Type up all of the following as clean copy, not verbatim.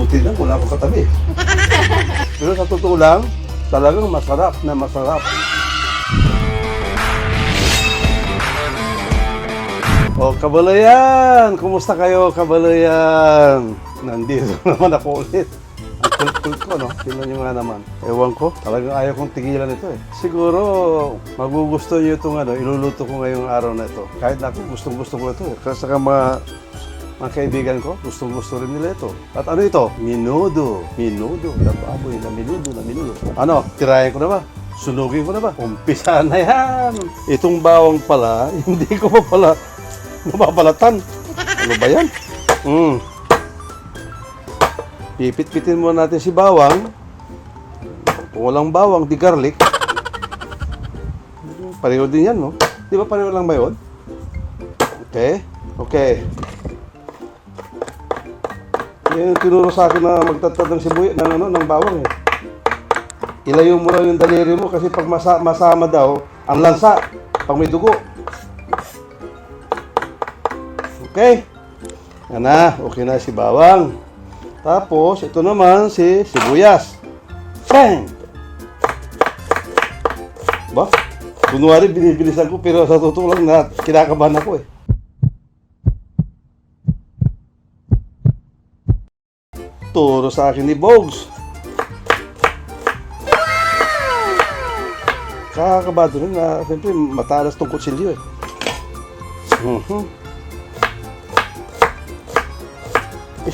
Buti lang, wala akong katabi. Pero sa totoo lang, talagang masarap na masarap. O, kabalayan! Kumusta kayo, kabalayan? Nandito naman ako ulit. Ang kulit ko, no? Tingnan nyo nga naman. Ewan ko, talagang ayaw kong tigilan ito eh. Siguro, magugusto nyo itong iluluto ko ngayong araw na ito. Kahit na ako, gustong-gusto ko ito eh. Kasi saka mga kaibigan ko, gustong-gusto rin nila ito. At ano ito? Minudo. Minudo. Baboy na minudo na minudo. Ano, tirayan ko na ba? Sunugin ko na ba? Umpisa na yan! Itong bawang pala, hindi ko pa pala nababalatan. Ano ba yan? Pipit-pitin muna natin si bawang. Kung walang bawang, di garlic. Pareho din yan, no? Di ba pareho lang ba yun? Okay. Okay. Yan yung tinuro sa akin na magtatad ng sibuyas, ng bawang eh. Ilayo mo lang yung daliri mo kasi pag masama daw, ang lansa, pag may dugo. Okay. Yan na, okay na si bawang. Tapos, ito naman si sibuyas. Bang! Ba? Kunwari, binibilisan ko pero sa totoo lang na kinakabahan ako eh. Turo sa akin ni Bogs. Kakabado rin na, siyempre, matalas tong kutsilyo eh.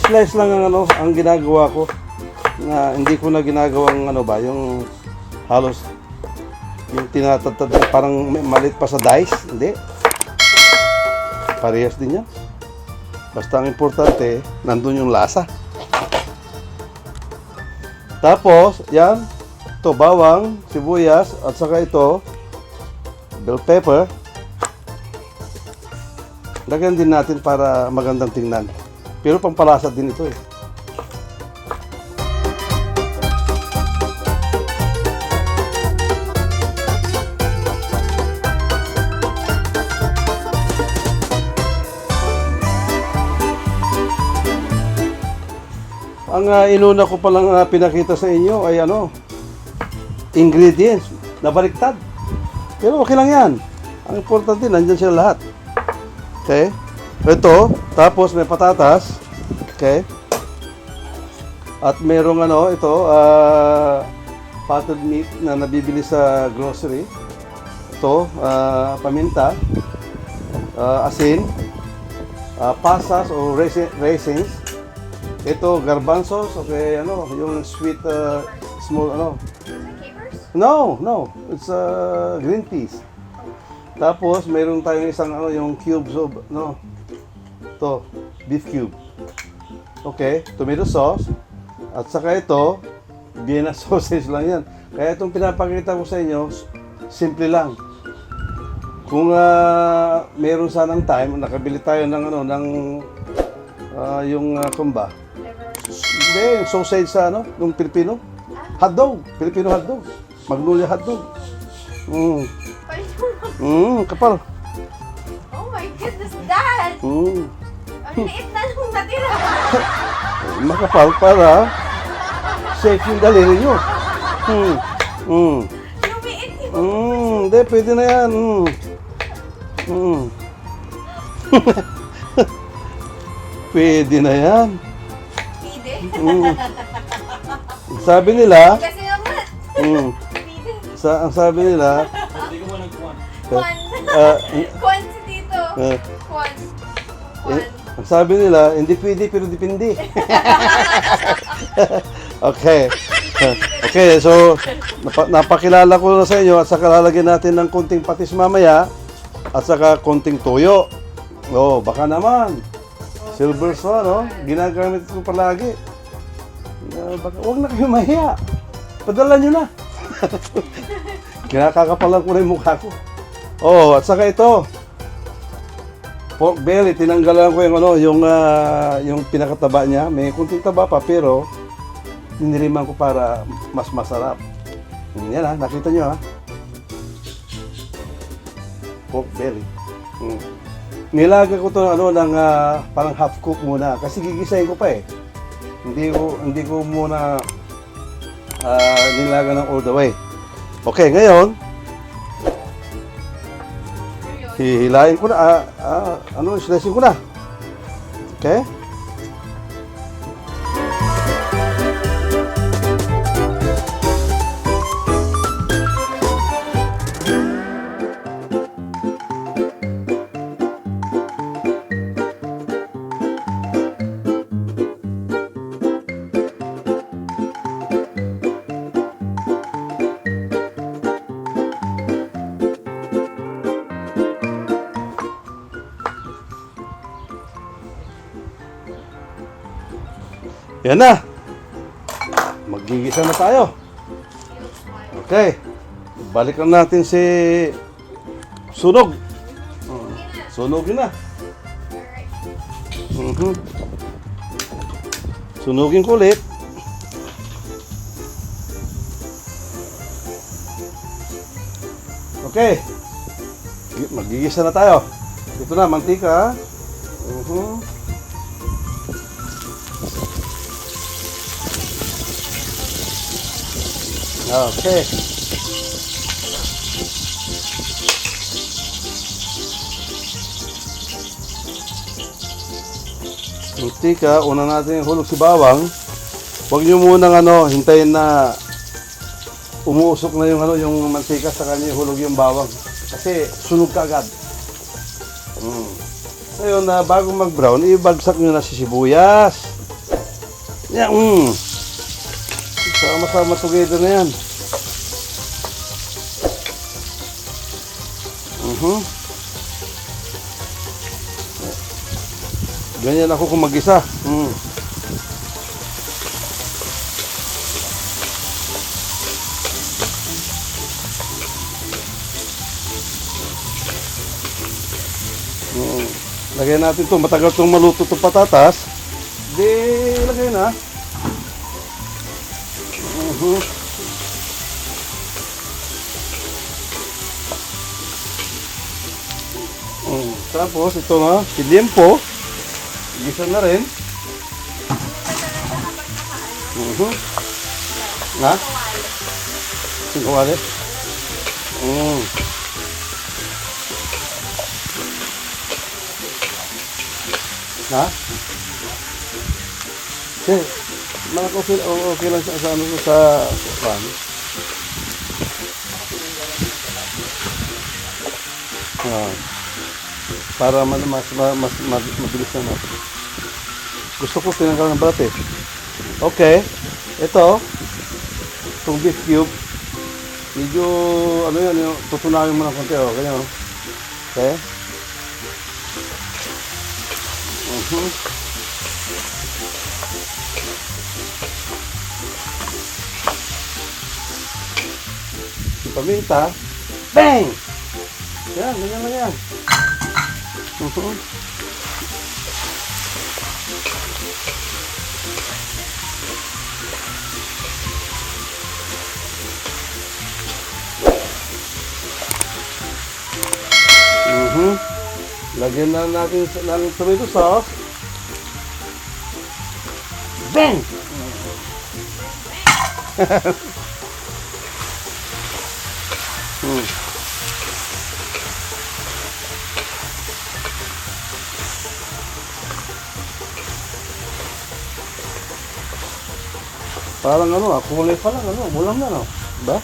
Slice lang ang ginagawa ko. Na hindi ko na ginagawang yung halos yung tinatadtad parang malit pa sa dice. Hindi. Parehas din yan. Basta ang importante, nandun yung lasa. Tapos, yan. Ito, bawang, sibuyas, at saka ito, bell pepper. Lagyan din natin para magandang tingnan. Pero pampalasa din ito eh. Ang inuna ko palang pinakita sa inyo ay ingredients na baliktad. Pero okay lang yan. Ang importante, nandyan sila lahat. Okay? Ito, tapos may patatas. Okay? At merong potted meat na nabibili sa grocery. Ito, paminta, asin, pasas o raisins. Ito, garbanzos, okay, yung sweet, small, Capers? No, it's green peas. Tapos, mayroon tayong isang, yung cubes of, ito, beef cube. Okay, tomato sauce. At saka ito, Vienna sausage lang yan. Kaya itong pinapakita ko sa inyo, simple lang. Kung mayroon sanang time, nakabili tayo ng kumba. Hindi, yung sausage sa yung Pilipino. Hotdog, Filipino hotdog. Magnolia hotdog. Kapal. Oh my goodness, Dad! Ang liit na nung natira. Makapal para safe yung daliri nyo. Lumiit yun. Hindi, pwede na yan. Pwede na yan. Pide. Sabi nila, Kasi naman. Pide. ang sabi nila, Kwan. Kwan si Tito. Kwan. Kwan. ang sabi nila, hindi pwede pero depende. Okay. Okay, so napakilala ko na sa inyo at saka lalagyan natin ng konting patis mamaya at saka konting toyo. Baka naman. Silver Swan, ginagamit ko palagi. Huwag na kayo mahiya. Padala nyo na. Kinakakapalan ko na yung mukha ko. At saka ito. Pork belly, tinanggalan ko yung pinakataba niya. May kunting taba pa, pero niniriman ko para mas masarap. Yan nakita nyo pork belly. Nilagay ko ito ng parang half cook muna kasi gigisahin ko pa eh. Hindi ko muna nilaga ng all the way. Okay, ngayon, hihilain ko na, slicein ko na. Okay? Yan na. Magigisa na tayo. Okay. Balikan natin si sunog. Sunugin na. Sunugin ko ulit. Okay. Magigisa na tayo. Ito na, mantika. Okay. Mantika, una natin hulog si bawang. Huwag niyo munang hintayin na umuusok na yung mantika sa kanya hulog yung bawang. Kasi sunog ka agad. Ngayon na bago mag-brown, ibagsak niyo na si sibuyas. Yan. Sama-sama together na yan. Ganyan ako kung mag-isa. Lagyan natin ito. Matagal itong maluto itong patatas. Di, lagay na. Tapos ito na, si liempo. Gisa na rin. Ha? Singkawali? Ha? Kasi, okay lang sa pan. Para mas mabilis na natin. Gusto ko tinanggal ng balat eh. Okay. Ito. Itong beef cube. Medyo, tutunawin mo ng konti. Ganyan. Okay. Paminta. Bang! Yan, ganyan lang yan. Lagyan na natin ng tomato sauce. Bang! Parang kulay pa lang, bulam na, Diba?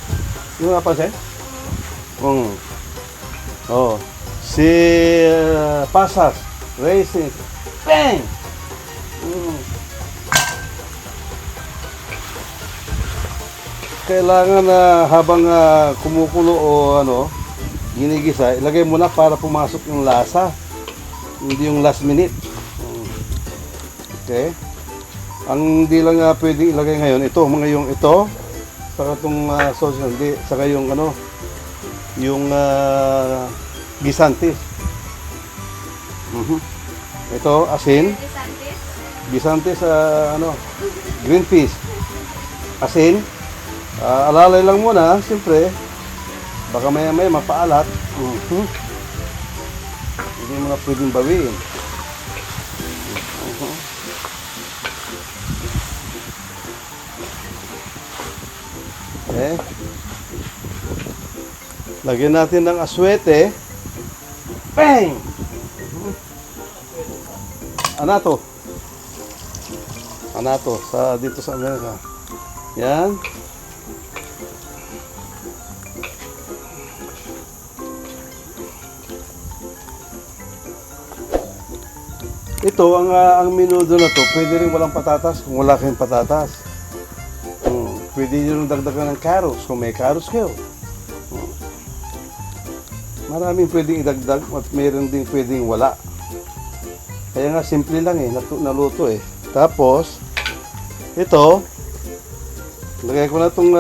Yung napansin? Si pasas, raisins, bang! Kailangan na habang kumukulo o ginigisa, ilagay mo na para pumasok yung lasa. Hindi yung last minute. Okay? Ang hindi lang pwede ilagay ngayon, ito, saka itong sauce, hindi, saka yung yung gisantes. Ito, asin. Gisantes, green peas. Asin. Alalay lang muna, siyempre. Baka maya-maya mapaalat. Hindi mo na pwedeng bawiin. Okay. Lagyan natin ng aswete. Bang! Anato. Anato sa dito sa Amerika. Yan. Ito ang menudo na to, pwede rin walang patatas kung wala kayong patatas. Pwede nyo rin dagdagan ng carrots kung may carrots kayo. Maraming pwedeng idagdag at mayroon din pwedeng wala. Kaya nga simple lang naluto eh. Tapos, ito, lagay ko na itong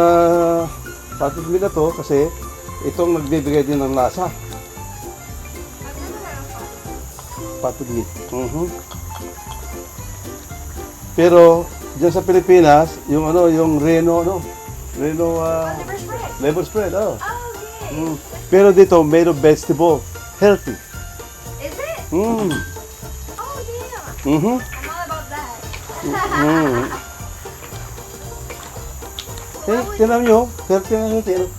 potted meat na to kasi itong nagbibigay din ng lasa. Potted meat. Pero, dyan sa Pilipinas, yung Reno, liver spread, Oh, okay. Pero dito, made of vegetable. Healthy. Is it? Mm. Oh, damn. I'm all about that. Eh, tinan nyo. Healthy na healthy.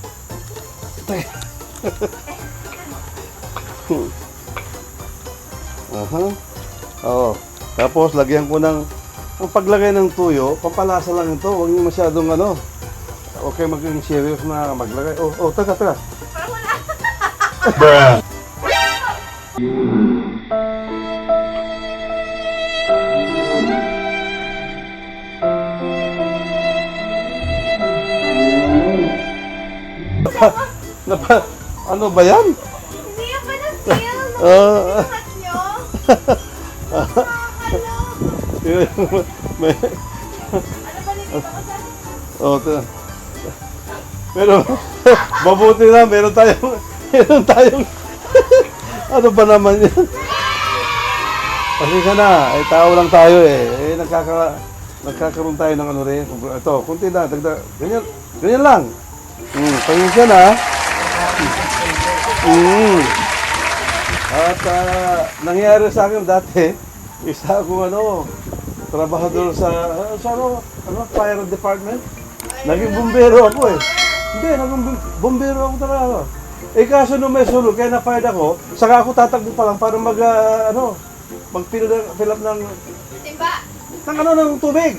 Oh. Tapos, lagyan ko ng ang paglagay ng tuyo, pampalasa lang ito. Huwag nyo masyadong okay maging serious na maglagay. Taga. Parang wala. Bruh. Ano ba yan? Hindi yan pa na-feel. Ah. Nakat nyo. May, Ano ba nito ko sa... pero mabuti na meron tayong ano ba naman yan? Pasensya na, tao lang tayo nagkakaroon tayo ng rin. Ito, kunti na, dagdag, ganyan lang. Pasensya na. At nangyari sa akin dati, isa akong trabahador sa fire department. Naging bumbero ako eh. Hindi, naging bumbero ako talaga. Kaso nung may sunog, kaya na-fired ako, saka ako tatakbo pa lang para mag-fill up ng Timba. ng tubig.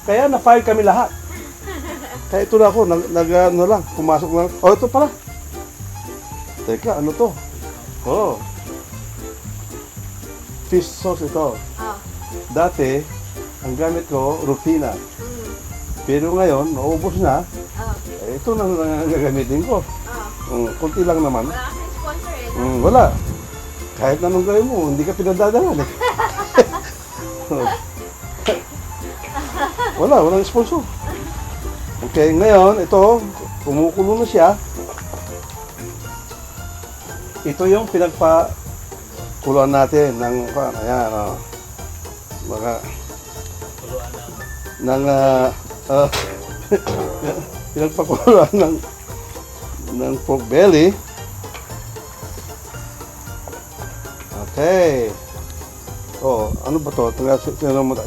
Kaya na-fired kami lahat. Kaya ito na ako, pumasok lang. Ito pala. Teka, ano to? Fish sauce ito. Oh. Dati, ang gamit ko, Rufina. Pero ngayon, naubos na. Oh. Ito na ang gagamitin ko. Oh. Kunti lang naman. Wala kasing sponsor eh. Wala. Kahit anong gawin mo, hindi ka pinadadalan eh. Walang sponsor. Okay, ngayon, ito, kumukulo na siya. Ito yung pinagpa-kuluan natin ng, ayan, pinagpakuluan ng pork belly. Okay. Ano ba to?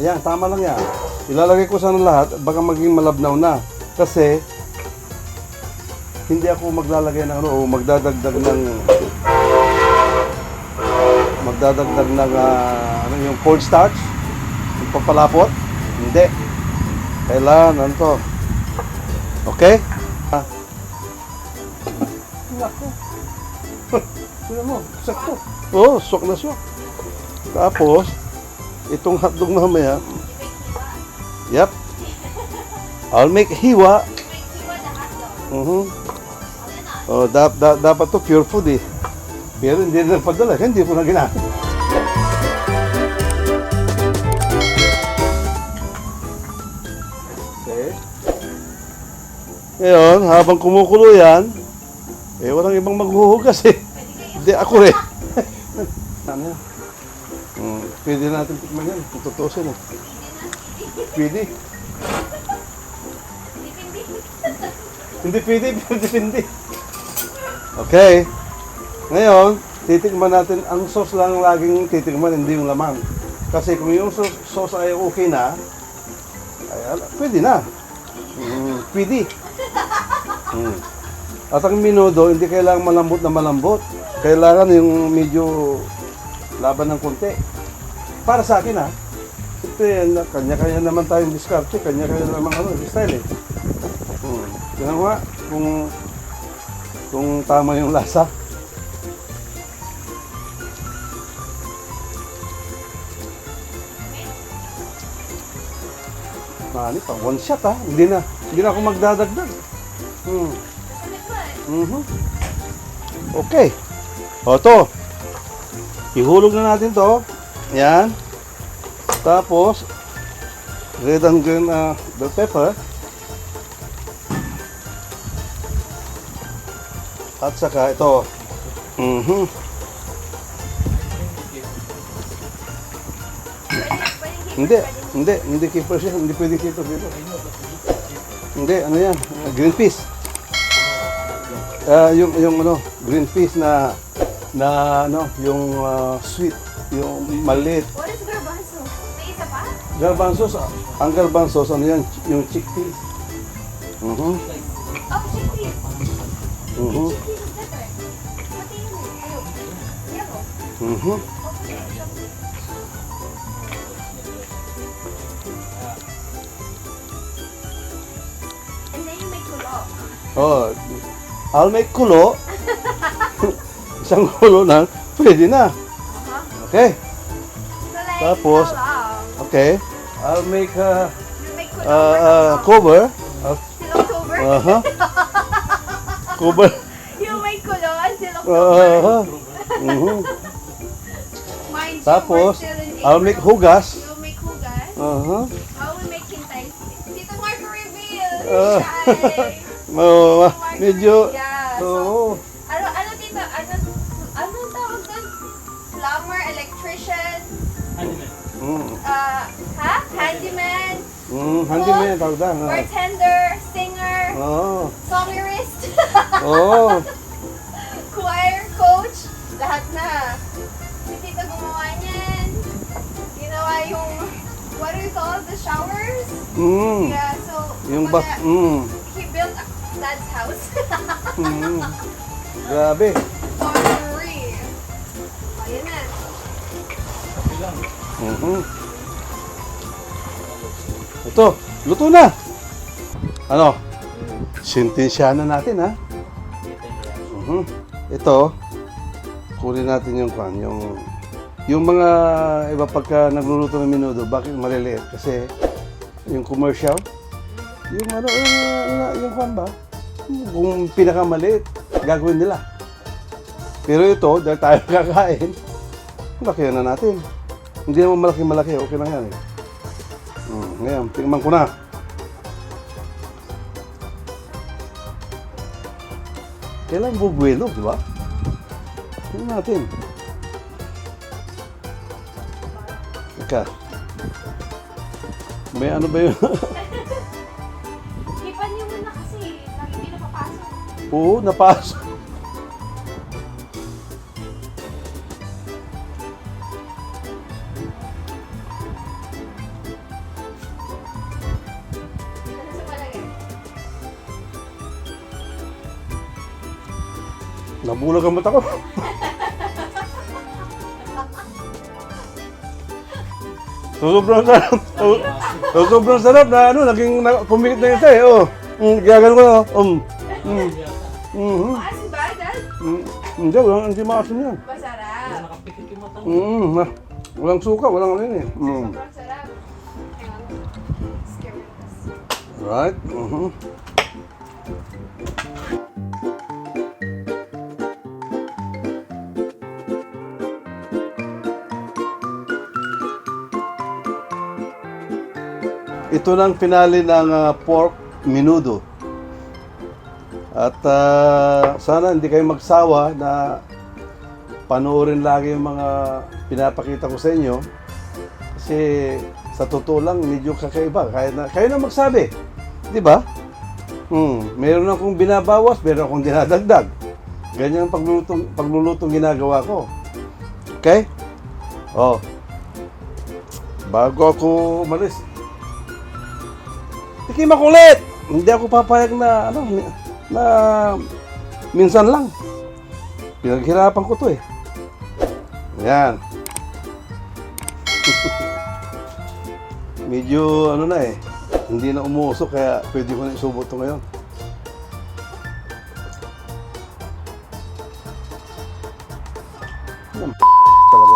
Yan, tama lang yan. Ilalagay ko sana lahat, baka maging malabnaw na. Kasi, hindi ako maglalagay ng magdadagdag ng yung cornstarch, yung papalapot. Hindi. Kailangan to. Okay? Nako. Tingnan mo, sakto. Swak na swak. Tapos, itong hotdog mamaya, yep. I'll make hiwa. Dapat to pure food eh. Pero hindi na padala, hindi ko na ginamit. Okay. Ngayon, habang kumukulo yan, walang ibang maghuhugas eh. Hindi, ako rin. Ano yan? Pwede natin tikman yan, kung tutusin eh. Pwede. Hindi pwede, pwede. Okay. Ngayon, titikman natin, ang sauce lang laging titikman, hindi yung laman. Kasi kung yung sauce ay okay na, pwede na. Pwede. At ang minudo, hindi kailangan malambot na malambot. Kailangan yung medyo laban ng konti. Para sa akin, ha? Siyempre, kanya-kanya naman tayong diskarte, kanya-kanya naman style, eh. Tingnan ko nga kung tama yung lasa. Mani pa, one shot, ha? Hindi na ako magdadagdag. Sulit ba eh? Okay. O, to. Ihulog na natin to. Yan. Tapos, red and green bell pepper. At saka ito. Pwede Hindi keeper siya. Hindi pwede keeper dito. Hindi, ano yan? Green peas. Yung green peas na yung sweet, yung maliit. What is garbanzo? May isa pa? Garbanzos, ang garbanzos, ano yan? Yung chickpeas. Oh, chickpeas. Mhm. Chickpeas is different. Pati yun eh. Ayaw. Yellow. Mhm. Okay. And then you make kulo. Oh, I'll make kulo. Isang kulo na, pwede na. Okay. So like, Tapos, how long? Okay. I'll make You make kulo for how long? cover. Till October? Cover. You make kulo until October. Mhm. Mind you, Tapos, we're still in I'll make April. hugas. You'll make hugas. Uh-huh. I will make hintay. Tito Marco reveal. Ah. Shy. Medyo, Yeah. So, oo. ano tito? Ano tawag doon? Plumber, electrician, handyman, Handyman, tawag na. bartender, singer, Oo. songwrist, Oo. choir, coach, lahat na. Si tito gumawa niyan. Ginawa yung, what do you call it? The showers? Yeah, so, Yung kumbaga, he built dad's house. Grabe. For free. Ayan na. Ito, luto na. Ano? Sintensya na natin, ha? Ito, kunin natin yung mga iba pagka nagluluto ng minudo, bakit maliliit? Kasi yung commercial, yung kwan ba? Kung pinakamaliit, gagawin nila. Pero ito, dahil tayo kakain, laki na natin. Hindi naman malaki-malaki, okay lang yan eh. Ngayon, tingnan ko na. Kailan bubuelo, di ba? Tingnan natin. Ika. May ano ba yun? Hipan niyo muna kasi. Lagi hindi napapasok. Oo, napasok. Ano sa palagay? Nabulag ang mata ko. Sobrang sarap. Sobrang sarap na naging pumilit na yun eh. Oh. Gagano ko na. Maasim ba, Dad? Hindi maasim yan. Masarap. Walang suka, walang ano yun eh. Sobrang sarap. Hang on. Scare us. Right. Ito ng finale ng pork menudo. At sana hindi kayo magsawa na panoorin lagi yung mga pinapakita ko sa inyo. Kasi sa totoo lang, medyo kakaiba. Kayo na magsabi. Di ba? Meron akong binabawas, meron akong dinadagdag. Ganyan ang paglulutong ginagawa ko. Okay? Oh. Bago ako umalis, tikim ako ulit! Hindi ako papayag na, na minsan lang. Pinaghirapan ko to eh. Yan. Medyo ano na eh. Hindi na umuusok kaya pwede ko na isubot to ngayon. Yan, talaga.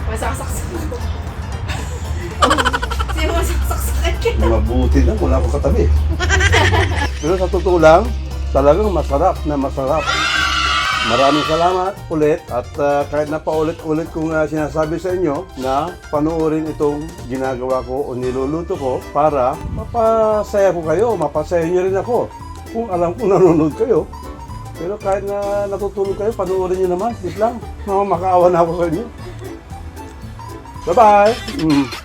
Masaksak sa Sino masaksak sa kanya? Mabuti na, wala akong katabi. Pero sa totoo lang, talagang masarap na masarap. Maraming salamat ulit at kahit na paulit-ulit kong sinasabi sa inyo na panoorin itong ginagawa ko o niluluto ko para mapasaya ko kayo, mapasaya nyo rin ako kung alam kong nanonood kayo. Pero kahit na natutulog kayo, panoorin nyo naman, please lang. Makakaawa na ako sa inyo. Bye-bye!